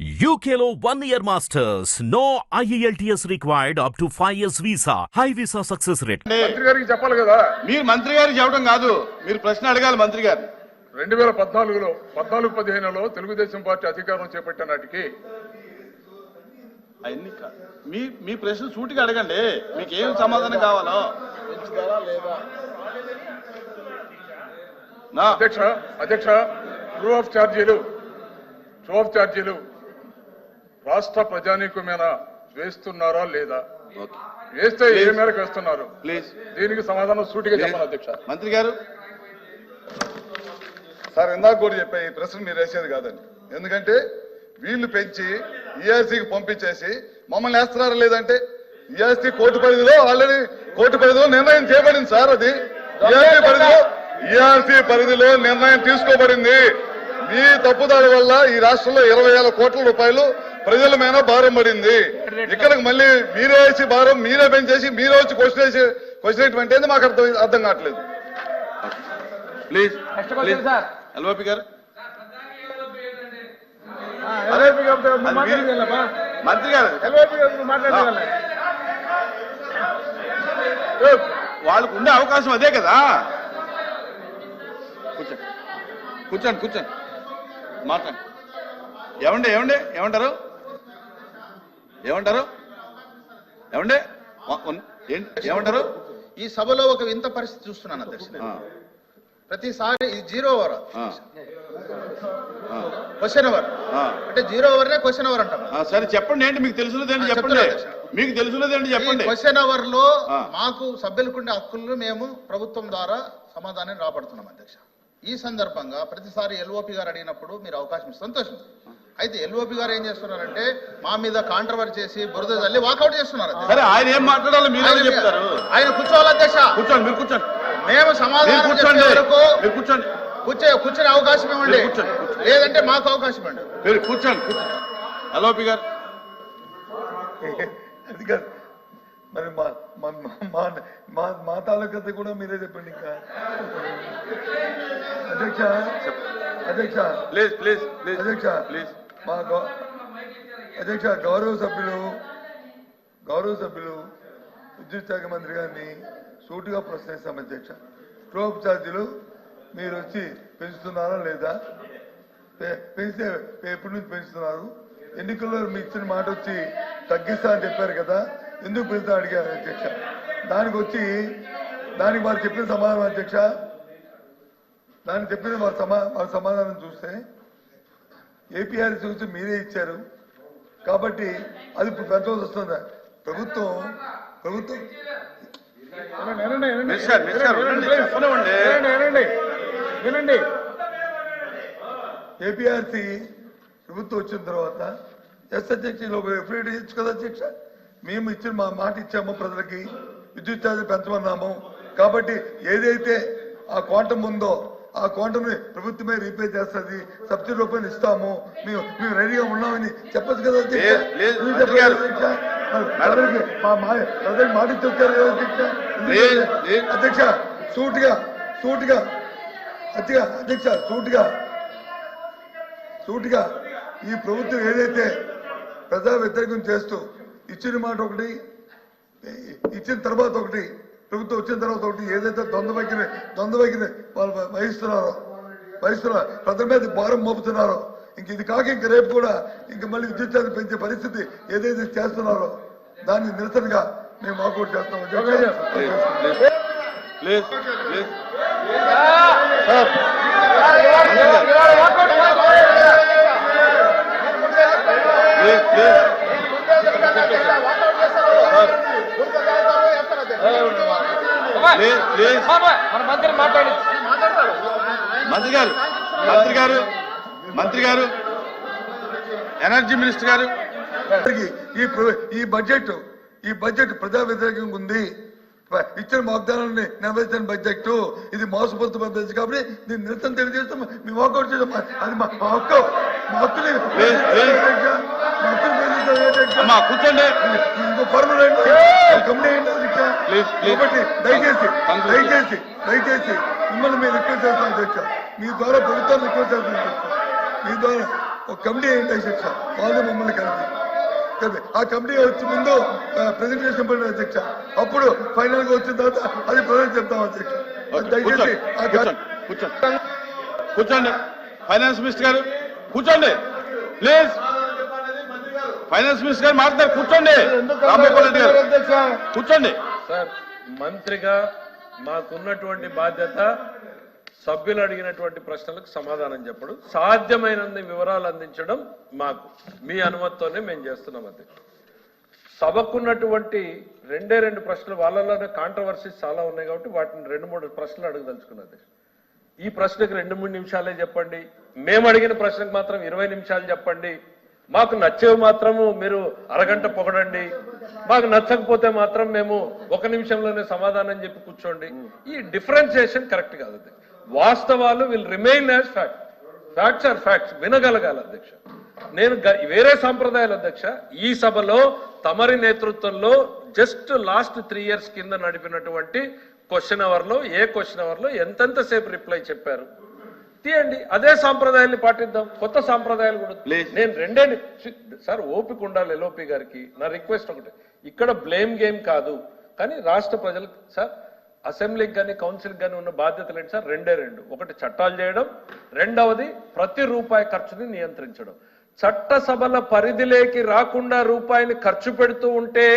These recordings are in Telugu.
UKLO 1 year masters. No IELTS required up to 5 years visa. High visa success rate. మంత్రి గారికి చెప్పాలి కదా. మీరు మంత్రి గారికి చెప్పడం కాదు, మీరు ప్రశ్న అడగాలి మంత్రి గారు. 2014లో 14-15లో తెలుగుదేశం పార్టీ అధికారం చేపట్టిన నాటికి అవన్నీ మీ ప్రశ్న సూటిగా అడగండి, మీకు ఏం సమాధానం కావాలో. అధ్యక్ష ట్రూ ఆఫ్ ఛార్జీలు రాష్ట్ర ప్రజానీకమైన వేస్తున్నారా లేదా, వేస్తే ఏ మేరకు వేస్తున్నారు, ప్లీజ్ దీనికి సమాధానం సూటిగా చెప్పాలి అధ్యక్ష. మంత్రి గారు. సార్ ఇందాక కూడా చెప్పే ఈ ప్రశ్న మీరు వేసేది కాదండి, ఎందుకంటే వీళ్ళు పెంచి ఈఆర్సీకి పంపించేసి మమ్మల్ని వేస్తున్నారా లేదంటే ఈఆర్సీ కోర్టు పరిధిలో ఆల్రెడీ కోర్టు పరిధిలో నిర్ణయం చేయబడింది సార్. అది ఈఆర్సీ పరిధిలో నిర్ణయం తీసుకోబడింది. మీ తప్పుదారి వల్ల ఈ రాష్ట్రంలో 20,000 కోట్ల రూపాయలు ప్రజల మీద భారం పడింది. ఇక్కడికి మళ్ళీ మీరే వేసి భారం మీరే పెంచేసి మీరే వచ్చి క్వశ్చన్ అంటే మాకు అర్థం కావట్లేదు. ప్లీజ్ ఎల్ఓపి గారు. మంత్రి గారు వాళ్ళకు ఉండే అవకాశం అదే కదా. కూర్చోండి మాట్లాడండి. ఏమంటారు ఈ సభలో ఒక వింత పరిస్థితి చూస్తున్నాను అధ్యక్ష. ప్రతిసారి ఇది 0 ఓవర్ క్వశ్చన్ అవర్ అంటే 0 ఓవర్నే క్వశ్చన్ అవర్ అంటారు. సరే చెప్పండి, ఏంటి మీకు తెలుసులేదండి చెప్పండి. మీకు తెలుసులేదండి చెప్పండి. క్వశ్చన్ అవర్ లో మాకు సభ్యులకుండే హక్కులను మేము ప్రభుత్వం ద్వారా సమాధానం రాబడుతున్నాం అధ్యక్ష. ఈ సందర్భంగా ప్రతిసారి ఎల్ఓపి గారు అడిగినప్పుడు మీరు అవకాశం సంతోషం. అయితే ఎల్ఓపి గారు ఏం చేస్తున్నారంటే మా మీద కాంట్రవర్సీ చేసి బురద చల్లి వాకౌట్ చేస్తున్నారు. సరే ఆయన ఏం మాట్లాడాలో మీరు చెప్తారు. ఆయన కూర్చోవాలి అధ్యక్ష. కూర్చోండి, మీరు కూర్చోండి. మేము సమాధానం చెప్పే వరకు కూర్చోండి. కూర్చొని అవకాశం ఇవ్వండి, లేదంటే మాకు అవకాశం ఇవ్వండి. మీరు కూర్చోండి. ఎల్ఓపి గారు. అది కాదు మరి మా తాలూకత కూడా మీరే చెప్పండి. ఇంకా అధ్యక్ష మా అధ్యక్ష గౌరవ సభ్యులు విద్యుత్ శాఖ మంత్రి గారిని సూటిగా ప్రశ్నిస్తాం అధ్యక్ష. ట్రోప్ ఛార్జీలు మీరు వచ్చి పెంచుతున్నారా లేదా, పెంచితే ఎప్పటి నుంచి పెంచుతున్నారు, ఎన్నికల్లో మీ ఇచ్చిన మాట వచ్చి తగ్గిస్తా అని చెప్పారు కదా, ఎందుకు పెంచుతా అడిగారు అధ్యక్ష. దానికి వారు చెప్పిన సమాధానం అధ్యక్ష, దానికి చెప్పిన వారి సమాధానం చూస్తే ఏపీఆర్ చూసి మీరే ఇచ్చారు కాబట్టి అది ఇప్పుడు పెంచవలసి వస్తుందా ప్రభుత్వం. ఏపీఆర్సీ ప్రభుత్వం వచ్చిన తర్వాత అధ్యక్షలో ఎఫ్ఐడి ఇచ్చు కదా అధ్యక్ష. మేము ఇచ్చిన మా మాట ఇచ్చాము, ప్రజలకి విద్యుత్ ఛార్జీలు పెంచమన్నాము. కాబట్టి ఏదైతే ఆ క్వాంటం ఉందో ఆ క్వాంటంని ప్రభుత్వమే రీపే చేస్తుంది, సబ్సిడీ రూపాయలు ఇస్తాము, మేము రెడీగా ఉన్నామని చెప్పచ్చు కదా అధ్యక్ష. ప్రజలకు మాట ఇచ్చి వచ్చారు కదా అధ్యక్ష. సూటిగా ఈ ప్రభుత్వం ఏదైతే ప్రజా వ్యతిరేకం చేస్తూ ఇచ్చిన మాట ఒకటి, ఇచ్చిన తర్వాత ఒకటి, ప్రభుత్వం వచ్చిన తర్వాత ఒకటి, ఏదైతే ద్వంద్వ వైఖరి వాళ్ళు వహిస్తున్నారో ప్రజల మీద భారం మోపుతున్నారో, ఇది కాక ఇంక రేపు కూడా ఇంక మళ్ళీ విద్యుత్ ఛార్జీ పెంచే పరిస్థితి ఏదైతే చేస్తున్నారో దాన్ని నిరసనగా మేము వాకౌట్ చేస్తాం. మంత్రి గారు ఎనర్జీ మినిస్టర్ గారు, ఈ బడ్జెట్ ప్రజా వ్యతిరేకంగా ఉంది. ఇచ్చిన వాగ్దానాన్ని నెరవేర్చిన బడ్జెట్ ఇది మోసపోతు బడ్జెట్ కాబట్టి దీన్ని నిరసన తెలియజేస్తాం, మేము వాకౌట్ చేస్తాం. అది మా హక్కు. కూర్చోండి. కాబట్టి దయచేసి మిమ్మల్ని మేము రిక్వెస్ట్ చేస్తాం అధ్యక్ష. మీ ద్వారా ప్రభుత్వాన్ని రిక్వెస్ట్ చేస్తాం అధ్యక్ష. మీ ద్వారా ఒక కమిటీ ఏంటి అధ్యక్ష, వాళ్ళు మమ్మల్ని కలిపి ఆ కమిటీ వచ్చి ముందు ప్రెజెంటేషన్ పడిన అధ్యక్ష, అప్పుడు ఫైనల్ గా వచ్చిన తర్వాత అది ప్రజలకు చెప్తాం అధ్యక్ష. దయచేసి కూర్చోండి ఫైనాన్స్ మినిస్టర్ గారు, కూర్చోండి ప్లీజ్. ఫైనాన్స్ మినిస్టర్ గారు మాట్లాడారు, కూర్చోండి. రామ్మోహన్ రెడ్డి గారు కూర్చోండి. సార్, మంత్రిగా మాకున్నటువంటి బాధ్యత సభ్యులు అడిగినటువంటి ప్రశ్నలకు సమాధానం చెప్పడం, సాధ్యమైనన్ని వివరాలు అందించడం మాకు మీ అనుమతితోనే మేము చేస్తున్నాం. అది సభకున్నటువంటి రెండు ప్రశ్నలు, వాళ్ళలోనే కాంట్రవర్సీస్ చాలా ఉన్నాయి కాబట్టి వాటిని 2-3 ప్రశ్నలు అడగదలుచుకున్నది. ఈ ప్రశ్నకు 2-3 నిమిషాలే చెప్పండి, మేము అడిగిన ప్రశ్నకు మాత్రం 20 నిమిషాలు చెప్పండి, మాకు నచ్చేవి మాత్రము మీరు అరగంట పొగడండి, మాకు నచ్చకపోతే మాత్రం మేము 1 నిమిషంలోనే సమాధానం చెప్పి కూర్చోండి. ఈ డిఫరెన్సియేషన్ కరెక్ట్ కాదు. వాస్తవాలు will remain as fact. Facts are facts, వినగలగాలి అధ్యక్ష. నేను వేరే సాంప్రదాయాలు అధ్యక్ష, ఈ సభలో తమరి నేతృత్వంలో జస్ట్ లాస్ట్ 3 years కింద నడిపినటువంటి క్వశ్చన్ అవర్లో ఎంతెంతసేపు రిప్లై చెప్పారు తీయండి, అదే సాంప్రదాయాన్ని పాటిద్దాం. కొత్త సాంప్రదాయాలు కూడా నేను సార్ ఓపిక ఉండాలి. ఎల్ఓపి గారికి నా రిక్వెస్ట్ ఒకటి, ఇక్కడ బ్లేమ్ గేమ్ కాదు, కానీ రాష్ట్ర ప్రజలకు సార్, అసెంబ్లీకి కానీ కౌన్సిల్కి కానీ ఉన్న బాధ్యతలు ఏంటి సార్? 2. ఒకటి చట్టాలు చేయడం, 2వది ప్రతి రూపాయి ఖర్చుని నియంత్రించడం. చట్టసభల పరిధిలోకి రాకుండా రూపాయిని ఖర్చు పెడుతూ ఉంటే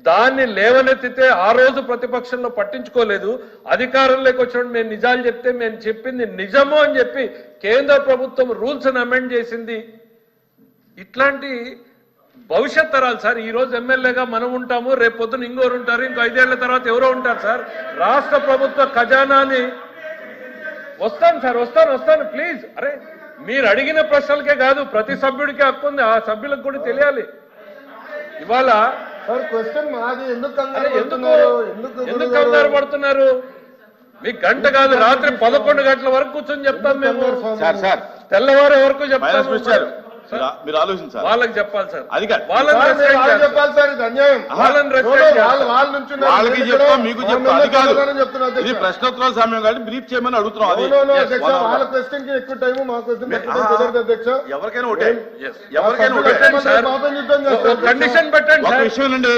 దాన్ని లేవనెత్తితే ఆ రోజు ప్రతిపక్షంలో పట్టించుకోలేదు, అధికారంలోకి వచ్చినప్పుడు మేము నిజాలు చెప్తే మేము చెప్పింది నిజము అని చెప్పి కేంద్ర ప్రభుత్వం రూల్స్ అమెండ్ చేసింది. ఇట్లాంటి భవిష్యత్ తరాలు సార్, ఈ రోజు ఎమ్మెల్యేగా మనం ఉంటాము, రేపు పొద్దున ఇంకోరు ఉంటారు, ఇంకో 5 ఏళ్ల తర్వాత ఎవరో ఉంటారు సార్. రాష్ట్ర ప్రభుత్వ ఖజానాని వస్తాను ప్లీజ్. అరే మీరు అడిగిన ప్రశ్నలకే కాదు, ప్రతి సభ్యుడికి హక్కు ఉంది, ఆ సభ్యులకు కూడా తెలియాలి. ఇవాళ ఎందుకు కంగారు పడుతున్నారు? మీకు గంట కాదు, రాత్రి 11 గంటల వరకు కూర్చొని చెప్తాం మేము, తెల్లవారే వరకు చెప్తాం. మీరు ఆలోచించాలి, వాళ్ళకి చెప్పాలి సార్, అది వాళ్ళకి చెప్తాం, మీకు చెప్తాం. అది కాదు, ఇది ప్రశ్నోత్తరాల సమయం కాబట్టి బ్రీఫ్ చేయమని అడుగుతున్నాం. అది ఎవరికైనా ఒకటే, కండిషన్ పెట్టండి. ఒక విషయం అండి,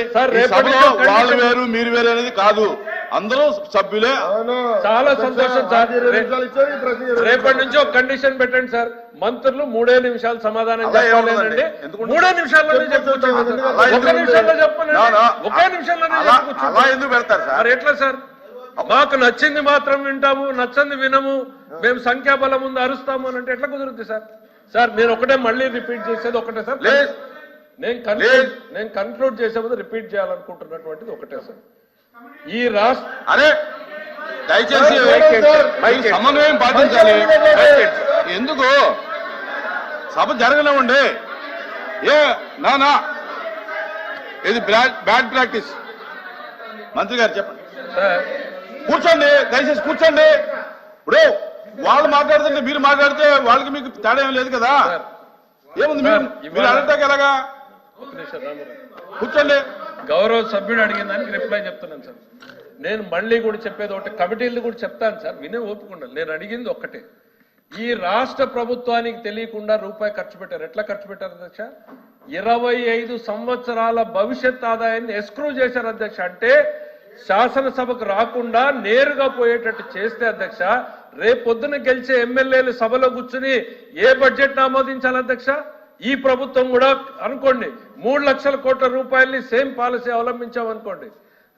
వాళ్ళు వేరు మీరు వేరు అనేది కాదు, అందరూ సభ్యులే. చాలా సంతోషం సార్. రేపటి నుంచి ఒక కండిషన్ పెట్టండి సార్, మంత్రులు 3 నిమిషాలు సమాధానం చెప్పాలండి. 3 నిమిషాల్లోనే చెప్పండి, 1 నిమిషంలో చెప్పండి, 1 నిమిషంలోనే అలా ఎందుకు పెడతారు సార్? మరి ఎట్లా సార్? మాకు నచ్చింది మాత్రం వింటాము, నచ్చంది వినము, మేము సంఖ్యాబలం ముందు అరుస్తాము అని అంటే ఎట్లా కుదురుద్ది సార్? సార్ నేను ఒకటే మళ్ళీ రిపీట్ చేసేది ఒకటే సార్, నేను కన్క్లూడ్ చేసే ముందు రిపీట్ చేయాలనుకుంటున్నటువంటిది ఒకటే సార్. ఈ రాష్ట్ర అరే దయచేసి సమన్వయం పాటించాలి. ఎందుకు సభ జరగలేమండి? నా ఇది బ్యాడ్ ప్రాక్టీస్. మంత్రి గారు చెప్పండి. కూర్చోండి, దయచేసి కూర్చోండి. ఇప్పుడు వాళ్ళు మాట్లాడుతుంటే మీరు మాట్లాడితే వాళ్ళకి మీకు తేడా ఏం లేదు కదా. ఏముంది మీరు అడగటానికి ఎలాగా? కూర్చోండి. గౌరవ సభ్యుడు అడిగిన దానికి రిప్లై చెప్తున్నాను సార్. నేను మళ్ళీ కూడా చెప్పేది ఒకటి, కమిటీలు కూడా చెప్తాను సార్, వినే ఓపుకుండా. నేను అడిగింది ఒక్కటే, ఈ రాష్ట్ర ప్రభుత్వానికి తెలియకుండా రూపాయి ఖర్చు పెట్టారు. ఎట్లా ఖర్చు పెట్టారు అధ్యక్ష? 25 సంవత్సరాల భవిష్యత్ ఆదాయాన్ని ఎస్క్రూ చేశారు అధ్యక్ష. అంటే శాసనసభకు రాకుండా నేరుగా పోయేటట్టు చేస్తే అధ్యక్ష, రేపొద్దున గెలిచే ఎమ్మెల్యేలు సభలో కూర్చుని ఏ బడ్జెట్ ఆమోదించాలి అధ్యక్ష? ఈ ప్రభుత్వం కూడా అనుకోండి 3 లక్షల కోట్ల రూపాయలని సేమ్ పాలసీ అవలంబించామనుకోండి,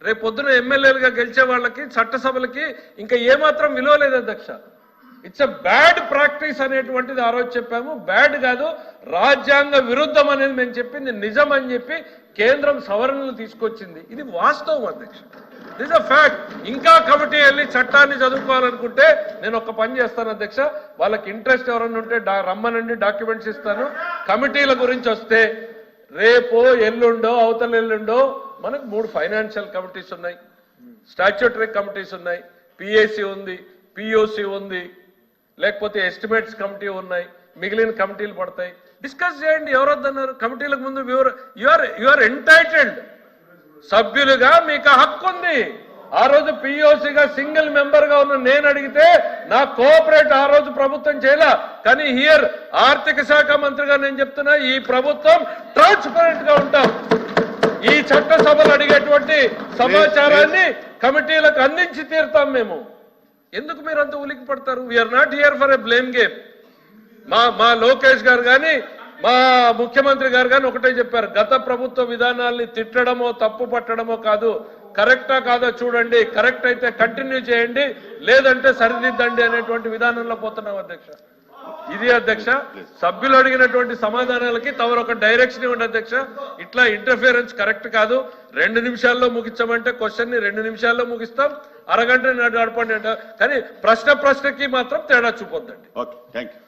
రేపొద్దున ఎమ్మెల్యేలుగా గెలిచే వాళ్ళకి చట్టసభలకి ఇంకా ఏమాత్రం విలువ లేదు అధ్యక్ష. ఇట్స్ ఎ బ్యాడ్ ప్రాక్టీస్ అనేటువంటిది ఆ రోజు చెప్పాము. బ్యాడ్ కాదు, రాజ్యాంగ విరుద్ధం అనేది మేము చెప్పింది నిజం అని చెప్పి కేంద్రం సవరణలు తీసుకొచ్చింది. ఇది వాస్తవం అధ్యక్ష, దిస్ అ ఫ్యాక్ట్. ఇంకా కమిటీ వెళ్ళి చట్టాన్ని చదువుకోవాలనుకుంటే నేను ఒక పని చేస్తాను అధ్యక్ష, వాళ్ళకి ఇంట్రెస్ట్ ఎవరన్నా ఉంటే రమ్మనండి, డాక్యుమెంట్స్ ఇస్తాను. కమిటీల గురించి వస్తే రేపో ఎల్లుండో అవతల ఎల్లుండో మనకు 3 ఫైనాన్షియల్ కమిటీస్ ఉన్నాయి, స్టాట్యూటరీ కమిటీస్ ఉన్నాయి, పిఏసి ఉంది, పిఓసి ఉంది, లేకపోతే ఎస్టిమేట్స్ కమిటీ ఉన్నాయి, మిగిలిన కమిటీలు పడతాయి. డిస్కస్ చేయండి, ఎవరొద్దన్నారు? కమిటీలకు ముందు యు ఆర్ ఎంటైటిల్డ్, సభ్యులుగా మీకు హక్కు ఉంది. ఆ రోజు పిఓసిగా సింగిల్ మెంబర్ గా ఉన్న నేను అడిగితే నా కోఆపరేట్ ఆ రోజు ప్రభుత్వం చేయలే. కానీ హియర్ ఆర్థిక శాఖ మంత్రిగా నేను చెప్తున్నా, ఈ ప్రభుత్వం ట్రాన్స్పరెంట్ గా ఉంటాం. ఈ చట్టసభలు అడిగేటువంటి సమాచారాన్ని కమిటీలకు అందించి తీరుతాం మేము. ఎందుకు మీరు అంత ఉలికి పడతారు? We're not here for a blame game. మా లోకేష్ గారు కానీ మా ముఖ్యమంత్రి గారు కానీ ఒకటే చెప్పారు, గత ప్రభుత్వ విధానాల్ని తిట్టడమో తప్పు పట్టడమో కాదు, కరెక్టా కాదో చూడండి, కరెక్ట్ అయితే కంటిన్యూ చేయండి, లేదంటే సరిదిద్దండి అనేటువంటి విధానంలో పోతున్నాం అధ్యక్ష. ఇది అధ్యక్ష, సభ్యులు అడిగినటువంటి సమాధానాలకి తమరు ఒక డైరెక్షన్ ఇవ్వండి అధ్యక్ష. ఇట్లా ఇంటర్ఫియరెన్స్ కరెక్ట్ కాదు. 2 నిమిషాల్లో ముగించమంటే క్వశ్చన్ ని 2 నిమిషాల్లో ముగిస్తాం, అరగంట నడపండి అంట. కానీ ప్రశ్నకి మాత్రం తేడా చూపొద్దండి. Okay, thank you.